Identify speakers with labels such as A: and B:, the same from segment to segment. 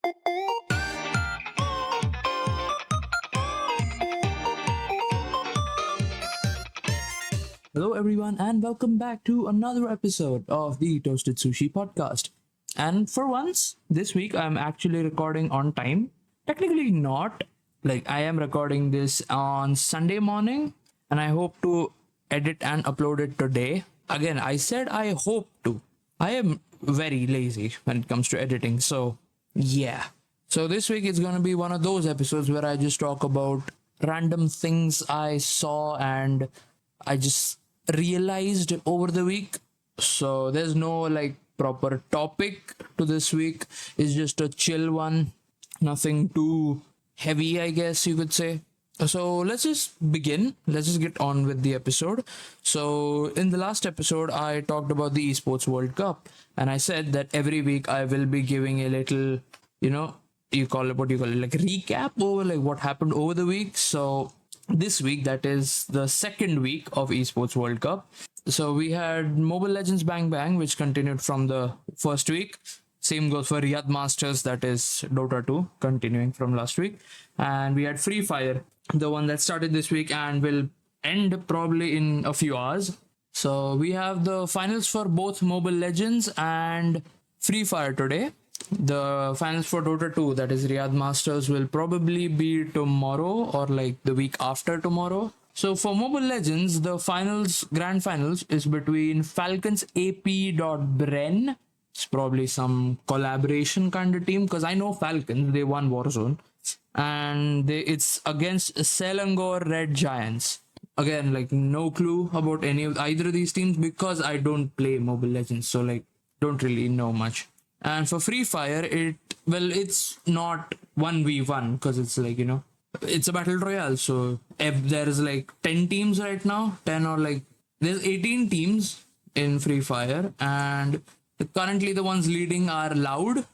A: Hello, everyone, and welcome back to another episode of the Toasted Sushi Podcast. And for once, this week I'm actually recording on time. Technically, not. I am recording this on Sunday morning, and I hope to edit and upload it today. Again, I said I hope to. I am very lazy when it comes to editing, so yeah. So this week it's gonna be one of those episodes where I just talk about random things I saw and I just realized over the week. So there's no proper topic to this week. It's just a chill one. Nothing too heavy, I guess you could say. So let's just begin. Let's just get on with the episode. So in the last episode, I talked about the Esports World Cup, and I said that every week I will be giving a little, recap over what happened over the week. So this week, that is the second week of Esports World Cup. So we had Mobile Legends Bang Bang, which continued from the first week. Same goes for Riyadh Masters, that is Dota 2, continuing from last week. And we had Free Fire, the one that started this week and will end probably in a few hours. So we have the finals for both Mobile Legends and Free Fire today. The finals for Dota 2, that is Riyadh Masters, will probably be tomorrow or the week after tomorrow. So for Mobile Legends, the grand finals is between Falcons AP.Bren. It's probably some collaboration kind of team, because I know Falcons, they won Warzone. And it's against Selangor Red Giants. Again, no clue about either of these teams because I don't play Mobile Legends, so don't really know much. And for Free Fire, it's not 1v1 because it's it's a battle royale. So if there's 10 teams right now, 10 or there's 18 teams in Free Fire, and currently the ones leading are Loud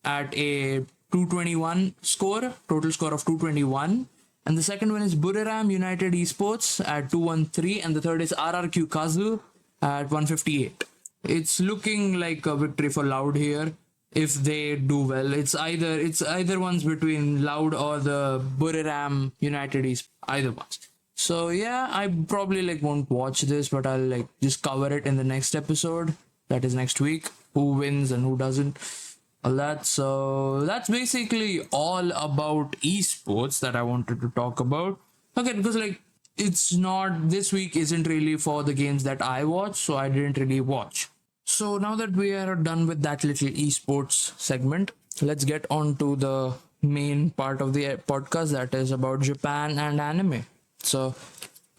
A: at a 221 score, total score of 221. And the second one is Buriram United Esports at 213, and the third is RRQ Kazu at 158. It's looking like a victory for Loud here if they do well. It's either ones between Loud or the Buriram United Esports, either ones. So yeah, I probably won't watch this, but I'll just cover it in the next episode. That is next week. Who wins and who doesn't. All that. So that's basically all about esports that I wanted to talk about. Okay, because it's not, this week isn't really for the games that I watch, so I didn't really watch. So now that we are done with that little esports segment, let's get on to the main part of the podcast, that is about Japan and anime. So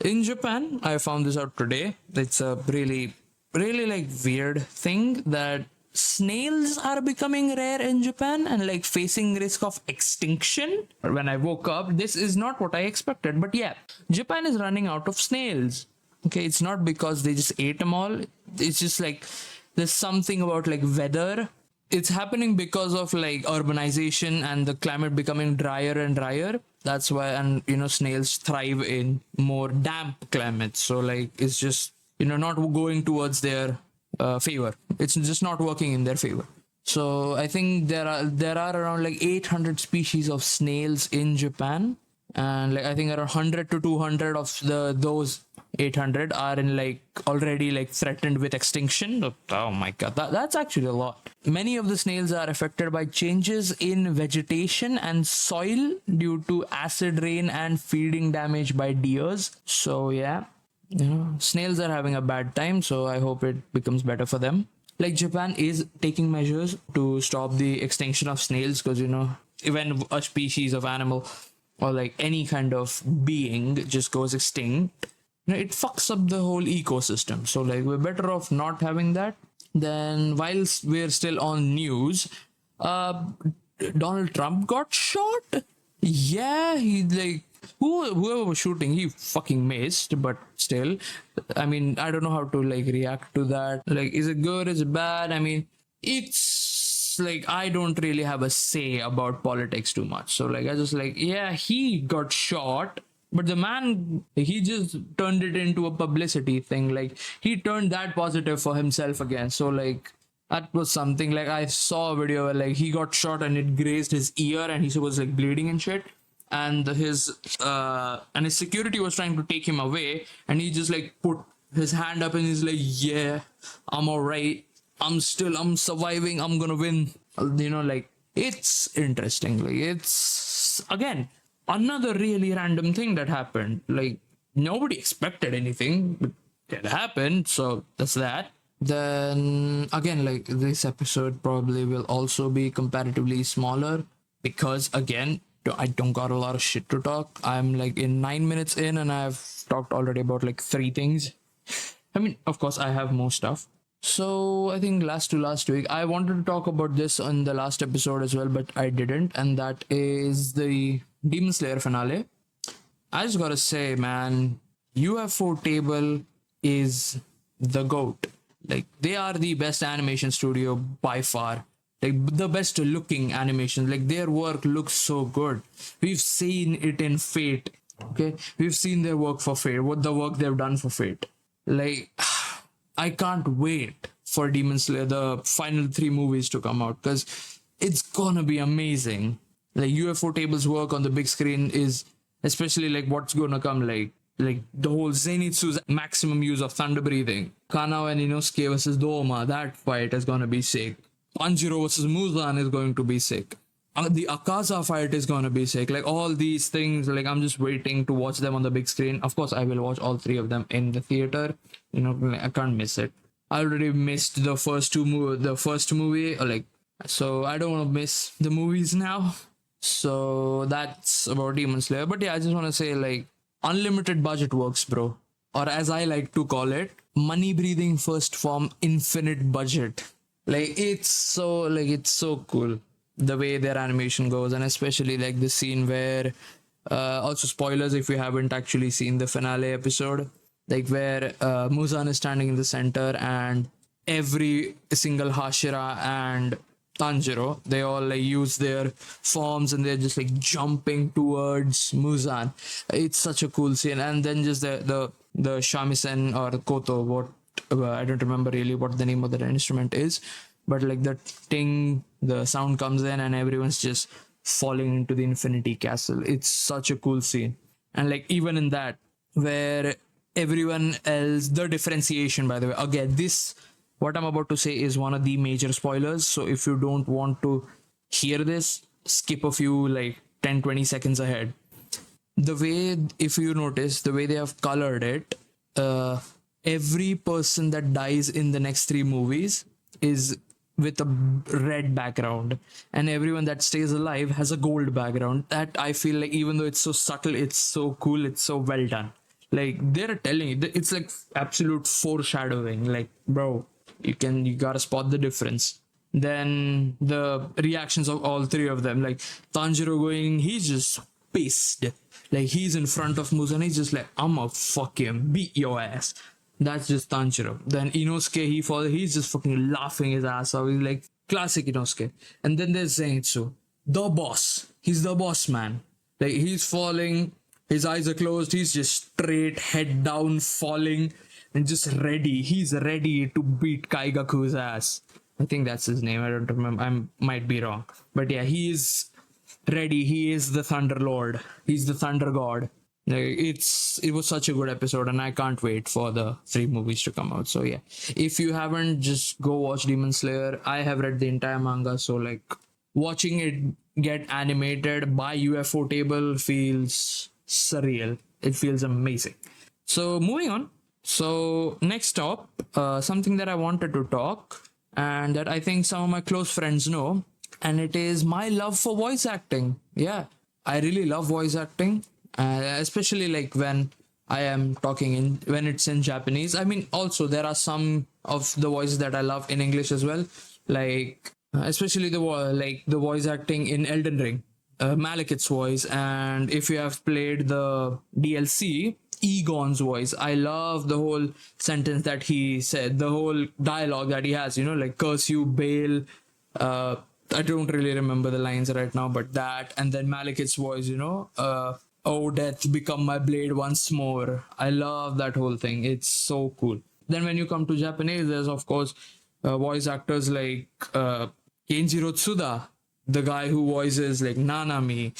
A: in Japan, I found this out today. It's a really weird thing that snails are becoming rare in Japan and facing risk of extinction. When I woke up, this is not what I expected, but yeah, Japan is running out of snails. Okay, it's not because they just ate them all. It's just there's something about weather. It's happening because of urbanization and the climate becoming drier and drier. That's why, and snails thrive in more damp climates. So it's just not going towards their favor. It's just not working in their favor. So I think there are around 800 species of snails in Japan, and I think around 100 to 200 of those 800 are in already threatened with extinction. Oh my god, that's actually a lot. Many of the snails are affected by changes in vegetation and soil due to acid rain and feeding damage by deers. So yeah, snails are having a bad time, so I hope it becomes better for them. Japan is taking measures to stop the extinction of snails, because when a species of animal or any kind of being just goes extinct, it fucks up the whole ecosystem. So we're better off not having that. Then whilst we're still on news, Donald Trump got shot. Yeah, he whoever was shooting, he fucking missed, but still, I mean, I don't know how to react to that. Is it good? Is it bad? I mean, it's I don't really have a say about politics too much. So I just yeah, he got shot, but the man, he just turned it into a publicity thing. He turned that positive for himself again. So That was something like I saw a video where like he got shot and it grazed his ear and he was like bleeding and shit. And his security was trying to take him away, and he just like put his hand up and he's like, "Yeah, I'm alright. I'm surviving. I'm gonna win." Like it's interesting. Like it's again another really random thing that happened. Like nobody expected anything, but it happened. So that's that. Then again, like this episode probably will also be comparatively smaller because again, I don't got a lot of shit to talk. I'm like in 9 minutes in and I've talked already about like 3 things. I mean, of course, I have more stuff. So I think last week, I wanted to talk about this on the last episode as well, but I didn't. And that is the Demon Slayer finale. I just gotta say, man, UFO Table is the GOAT. Like, they are the best animation studio by far. Like, the best looking animation. Like, their work looks so good. We've seen it in Fate. Okay? We've seen their work for Fate. What the work they've done for Fate. Like, I can't wait for Demon Slayer, the final 3 movies to come out. Because it's gonna be amazing. Like, UFO Table's work on the big screen is, especially like what's gonna come, like the whole Zenitsu's maximum use of thunder breathing. Kanao and Inosuke versus Doma, that fight is gonna be sick. Tanjiro versus Muzan is going to be sick. The Akaza fight is gonna be sick. Like all these things, like I'm just waiting to watch them on the big screen. Of course, I will watch all 3 of them in the theater. I can't miss it. I already missed the first movie, so I don't want to miss the movies now. So that's about Demon Slayer. But yeah, I just want to say, like, unlimited budget works, bro. Or as I like to call it, money breathing first form, infinite budget. Like it's so cool the way their animation goes, and especially like the scene where also spoilers if you haven't actually seen the finale episode, like where Muzan is standing in the center and every single Hashira and Tanjiro, they all like use their forms and they're just like jumping towards Muzan. It's such a cool scene. And then just the shamisen or koto, what I don't remember really what the name of that instrument is, but like the ting, the sound comes in and everyone's just falling into the infinity castle. It's such a cool scene. And like even in that, where everyone else, the differentiation, by the way, again, this what I'm about to say is one of the major spoilers. So if you don't want to hear this, skip a few like 10-20 seconds ahead. The way, if you notice, the way they have colored it, every person that dies in the next 3 movies is with a red background, and everyone that stays alive has a gold background. That I feel like, even though it's so subtle, it's so cool, it's so well done. Like they're telling you, it's like absolute foreshadowing. Like, bro, you gotta spot the difference. Then the reactions of all 3 of them, like Tanjiro going, he's just pissed. Like he's in front of Muzan, he's just like, I'ma fucking beat your ass. That's just Tanjiro. Then Inosuke, he's just fucking laughing his ass off. He's like, classic Inosuke. And then there's Zenitsu, the boss. He's the boss man. Like he's falling, his eyes are closed, he's just straight head down falling and just ready. He's ready to beat Kaigaku's ass. I think that's his name. I don't remember. I might be wrong. But yeah, he is ready. He is the Thunder Lord. He's the Thunder God. Like, it was such a good episode, and I can't wait for the 3 movies to come out. So yeah, if you haven't, just go watch Demon Slayer. I have read the entire manga, so like watching it get animated by UFO Table feels surreal. It feels amazing. So moving on. So next up, something that I wanted to talk, and that I think some of my close friends know, and it is my love for voice acting. Yeah, I really love voice acting, especially like when I am talking when it's in Japanese. I mean, also there are some of the voices that I love in English as well, like especially the voice acting in Elden Ring, Malekith's voice, and if you have played the DLC, Egon's voice. I love the whole sentence that he said, the whole dialogue that he has, like curse you, Bale. I don't really remember the lines right now, but that, and then Malekith's voice, oh death, become my blade once more. I love that whole thing. It's so cool. Then when you come to Japanese, there's of course voice actors like Kenjiro Tsuda, the guy who voices like Nanami.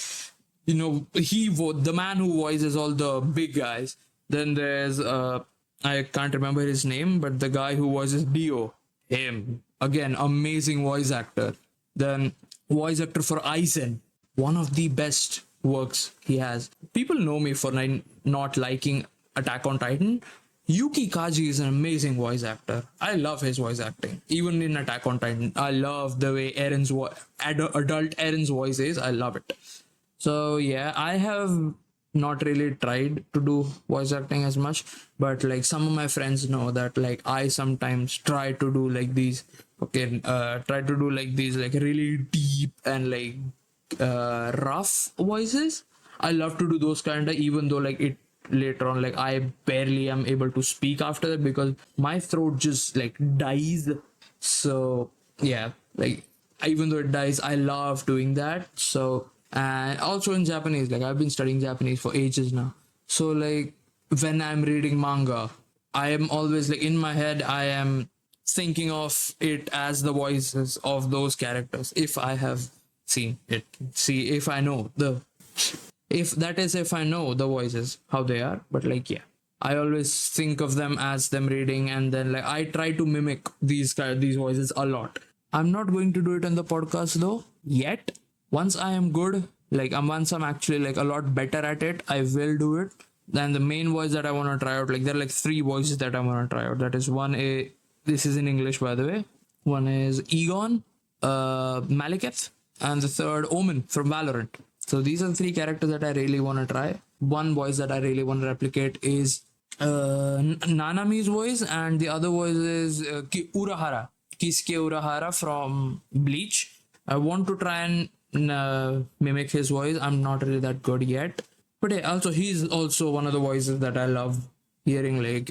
A: The man who voices all the big guys. Then there's I can't remember his name, but the guy who voices Dio, him again, amazing voice actor. Then voice actor for Aizen, one of the best works he has. People know me for not liking Attack on Titan. Yuki Kaji is an amazing voice actor. I love his voice acting. Even in Attack on Titan, I love the way adult Eren's voice is. I love it. So yeah, I have not really tried to do voice acting as much, but like some of my friends know that like I sometimes try to do like these like really deep and like rough voices. I love to do those kind of, even though like it later on like I barely am able to speak after that because my throat just like dies. So yeah, like even though it dies, I love doing that. So, and also in Japanese, like I've been studying Japanese for ages now. So like when I'm reading manga, I am always like in my head, I am thinking of it as the voices of those characters. If I have seen it, see if I know if I know the voices, how they are. But like, yeah, I always think of them as them reading, and then like I try to mimic these voices a lot. I'm not going to do it on the podcast though yet. Once I am good, once I'm actually like a lot better at it, I will do it. Then the main voice that I want to try out, like there are like 3 voices that I want to try out. That is this is in English by the way. One is Egon, Malekith, and the third Omen from Valorant. So these are the 3 characters that I really want to try. One voice that I really want to replicate is Nanami's voice, and the other voice is Urahara, Kisuke Urahara from Bleach. I want to try and mimic his voice. I'm not really that good yet, but yeah, also he's also one of the voices that I love hearing, like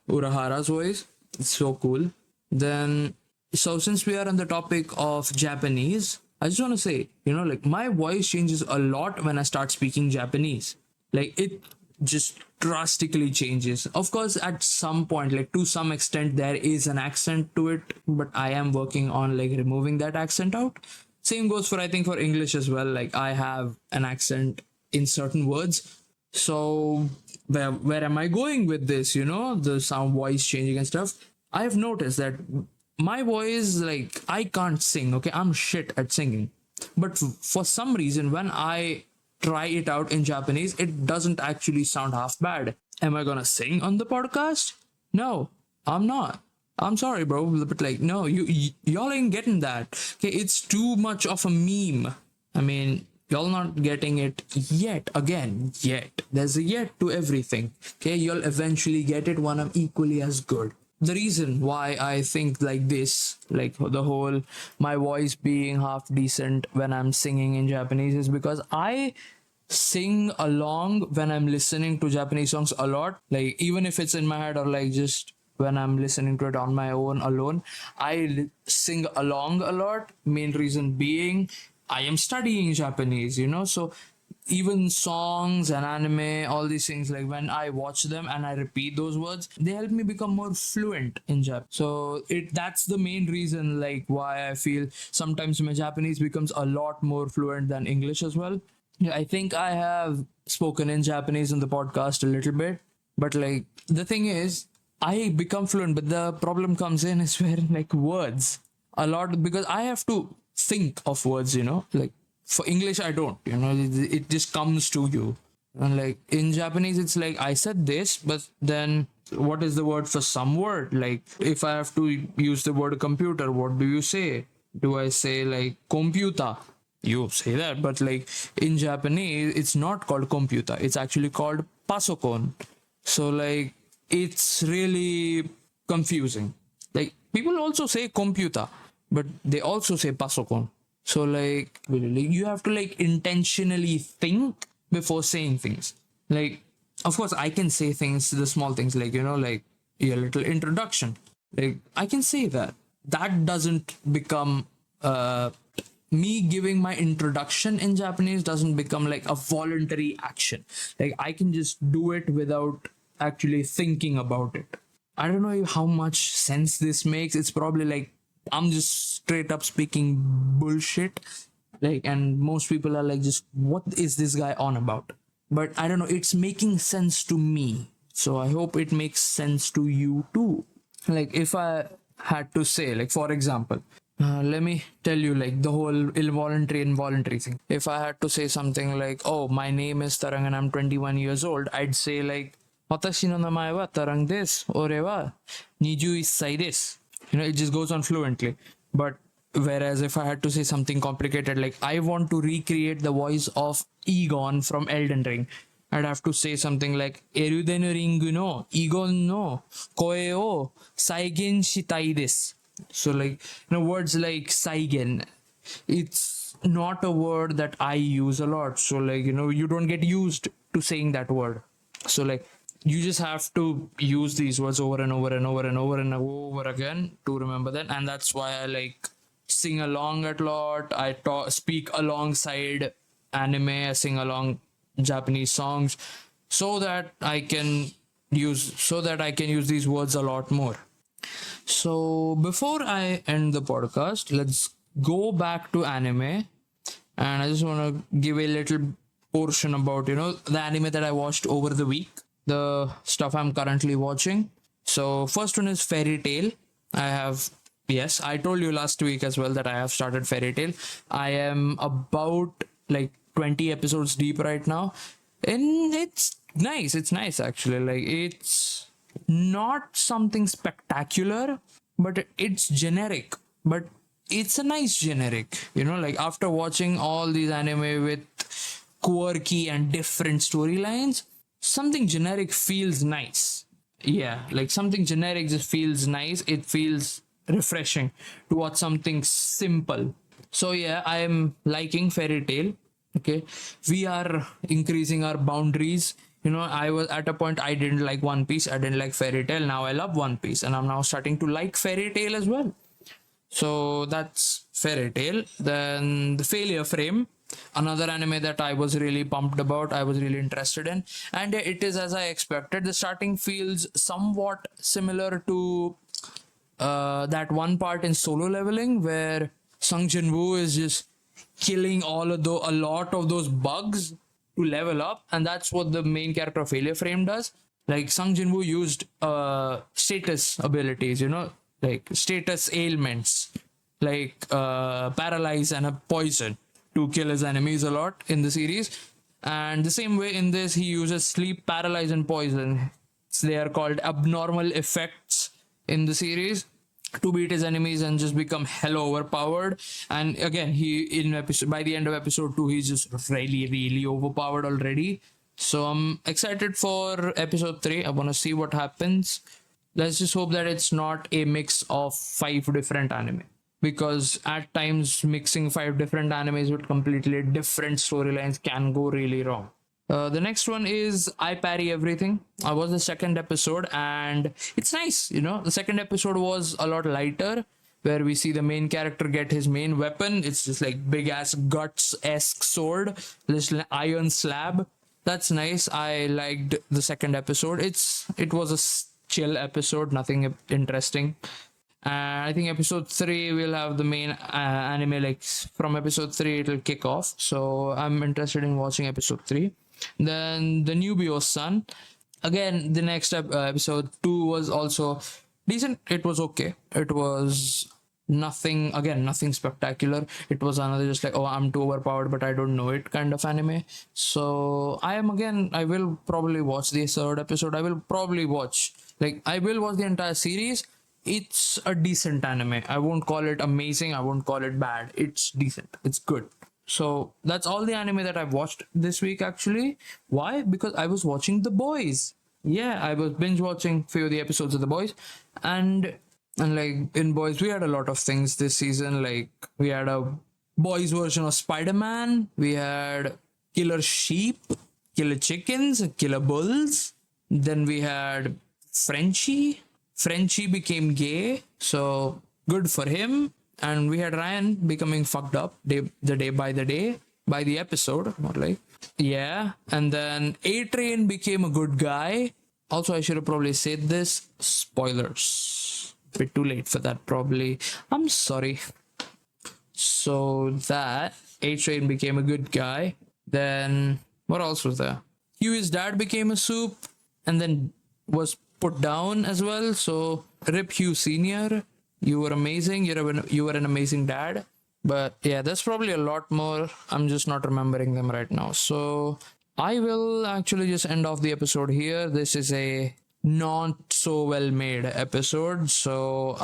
A: Urahara's voice. It's so cool. Then, so since we are on the topic of Japanese, I just want to say, like my voice changes a lot when I start speaking Japanese. Like it just drastically changes. Of course, at some point, like to some extent, there is an accent to it, but I am working on like removing that accent out. Same goes for, I think, for English as well. Like I have an accent in certain words. So where am I going with this? The sound, voice changing and stuff. I have noticed that my voice, like I can't sing. Okay, I'm shit at singing. But for some reason, when I try it out in Japanese, it doesn't actually sound half bad. Am I gonna sing on the podcast? No, I'm not. I'm sorry, bro, but like, no, y'all ain't getting that. Okay, it's too much of a meme. I mean, y'all not getting it yet. Again, yet. There's a yet to everything. Okay, you'll eventually get it when I'm equally as good. The reason why I think like this, like the whole my voice being half decent when I'm singing in Japanese, is because I sing along when I'm listening to Japanese songs a lot. Like even if it's in my head or like just when I'm listening to it on my own alone, I sing along a lot. Main reason being I am studying Japanese, so even songs and anime, all these things, like when I watch them and I repeat those words, they help me become more fluent in Japanese. So that's the main reason like why I feel sometimes my Japanese becomes a lot more fluent than English as well. Yeah, I think I have spoken in Japanese in the podcast a little bit, but like the thing is, I become fluent, but the problem comes in is where like words a lot, because I have to think of words, like for English I don't, it just comes to you. And like in Japanese it's like I said this, but then what is the word for some word? Like if I have to use the word computer, what do you say? Do I say like computer? You say that, but like in Japanese it's not called computer, it's actually called pasokon. So like it's really confusing. Like people also say computer, but they also say pasokon. So like you have to like intentionally think before saying things. Like of course I can say things, the small things, like like a little introduction. Like I can say that. That doesn't become me giving my introduction in Japanese doesn't become like a voluntary action. Like I can just do it without actually thinking about it. I don't know how much sense this makes. It's probably like I'm just straight up speaking bullshit. Like, and most people are like, just what is this guy on about? But I don't know, it's making sense to me. So I hope it makes sense to you too. Like, if I had to say, like, for example, let me tell you, like, the whole involuntary thing. If I had to say something like, oh, my name is Tarang and I'm 21 years old, I'd say, like, Watashi no namae wa Tarang desu, ore wa 21 sai desu. It just goes on fluently. But whereas if I had to say something complicated, like, I want to recreate the voice of Egon from Elden Ring, I'd have to say something like Erudenu Ringu no Egon no koe o saigen shitai desu. So, like, words like saigen, it's not a word that I use a lot. So, like, you don't get used to saying that word. So, like, you just have to use these words over and over and over and over and over again to remember that. And that's why I like sing along a lot. I speak alongside anime. I sing along Japanese songs so that I can use these words a lot more. So before I end the podcast, let's go back to anime, and I just want to give a little portion about the anime that I watched over the week, the stuff I'm currently watching. So first one is Fairy Tail. I told you last week as well that I have started Fairy Tail. I am about like 20 episodes deep right now, and it's nice actually. Like, it's not something spectacular, but it's generic, but it's a nice generic. Like, after watching all these anime with quirky and different storylines, something generic feels nice. Yeah, like, something generic just feels nice. It feels refreshing to watch something simple. So yeah, I am liking Fairy Tail. Okay, we are increasing our boundaries. I was at a point, I didn't like One Piece, I didn't like Fairy Tail. Now I love One Piece, and I'm now starting to like Fairy Tail as well. So that's Fairy Tail. Then the Failure Frame, another anime that I was really pumped about, I was really interested in, and it is as I expected. The starting feels somewhat similar to that one part in Solo Leveling where Sung Jin Woo is just killing a lot of those bugs to level up, and that's what the main character of Failure Frame does. Like, Sung Jin Woo used status abilities, like status ailments, like paralyze and a poison, to kill his enemies a lot in the series. And the same way in this, he uses sleep, paralyze, and poison. So they are called abnormal effects in the series, to beat his enemies and just become hell overpowered. And again, by the end of episode 2, he's just really overpowered already. So I'm excited for episode 3. I want to see what happens. Let's just hope that it's not a mix of 5 different anime, because at times mixing 5 different animes with completely different storylines can go really wrong. The next one is I Parry Everything. I watched the second episode and it's nice. The second episode was a lot lighter, where we see the main character get his main weapon. It's just like big ass guts-esque sword, this iron slab. That's nice. I liked the second episode. It was a chill episode, nothing interesting. And I think episode 3 will have the main anime. Like, from episode 3 it'll kick off, so I'm interested in watching episode 3. Then the Nubio's Son. Again, the next episode 2 was also decent. It was okay. It was nothing spectacular. It was another just like, oh, I'm too overpowered but I don't know it kind of anime. So I will probably watch the third episode. I will watch the entire series. It's a decent anime. I won't call it amazing, I won't call it bad. It's decent, it's good. So that's all the anime that I've watched this week actually. Why? Because I was watching The Boys. Yeah, I was binge watching few of the episodes of The Boys, and like, in Boys we had a lot of things this season. Like, we had a boys version of Spider-Man, we had killer sheep, killer chickens, killer bulls. Then we had Frenchie became gay, so good for him. And we had Ryan becoming fucked up by the episode, more like. Yeah. And then A-Train became a good guy. Also, I should have probably said this. Spoilers. bit too late for that, probably. I'm sorry. So that A-Train became a good guy. Then what else was there? Huey's dad became a soup and then was put down as well. So rip Hugh Senior. You were amazing. You were an amazing dad. But yeah, there's probably a lot more. I'm just not remembering them right now. So I will actually just end off the episode here. This is a not so well made episode, so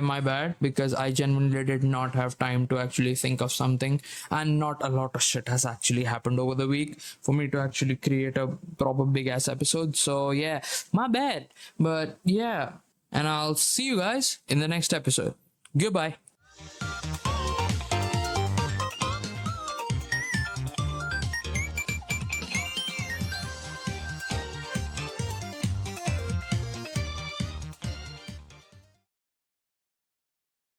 A: my bad, because I genuinely did not have time to actually think of something, and not a lot of shit has actually happened over the week for me to actually create a proper big ass episode. So yeah, my bad. But yeah, and I'll see you guys in the next episode. Goodbye.